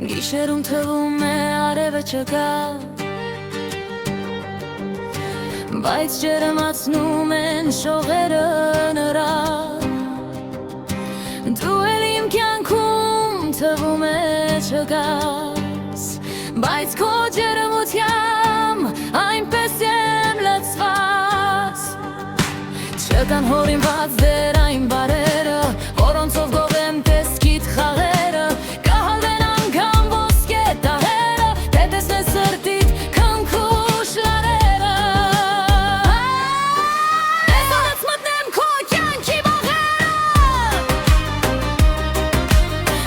Գիշերում թվում է արևը չկա, բայց ջերմացնում են շողերը նրա։ Դու էլ իմ կյանքում թվում է չկաս, բայց քո ջերմությամբ այնպես եմ լցված։ Չկան հորինված դեր այն բարերը, որոնցով գովեմ տեսքիդ խաղերը, կհալվեն անգամ ոսկե տարերը, թե տեսնես սրտիդ քնքուշ լարերը։ Տեսնած մտնեմ քո կյանքի բաղերը,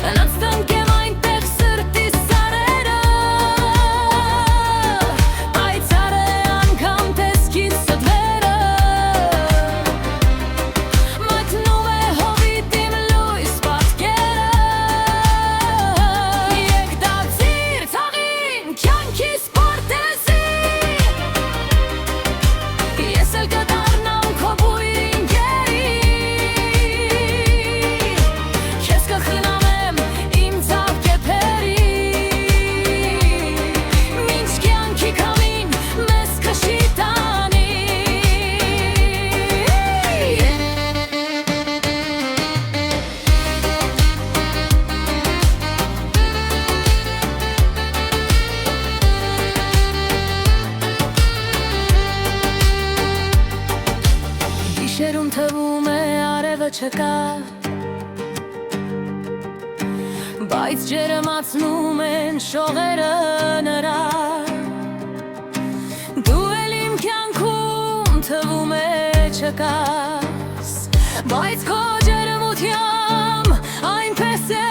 նրանց տնկեմ այնտեղ սրտի սարերը, պայծառ է անգամ տեսքիդ ստվերը, մթնում է հովիտ իմ լույս պատկերը։ Եկ դարձիր ցաղին կյանքիս պարտեզի, ես էլ կդառնամ քո բույրին գերի, քեզ կխնամեմ իմ ցավ կեփերի, մինչ կյանքի քամին մեզ քշի տանի։ Գիշերում թվում է արևը չկա, բայց ջերմացնում են շողերը նրա։ Դու էլ իմ կյանքում թվում է չկաս, բայց քո ջերմությամբ այնպես է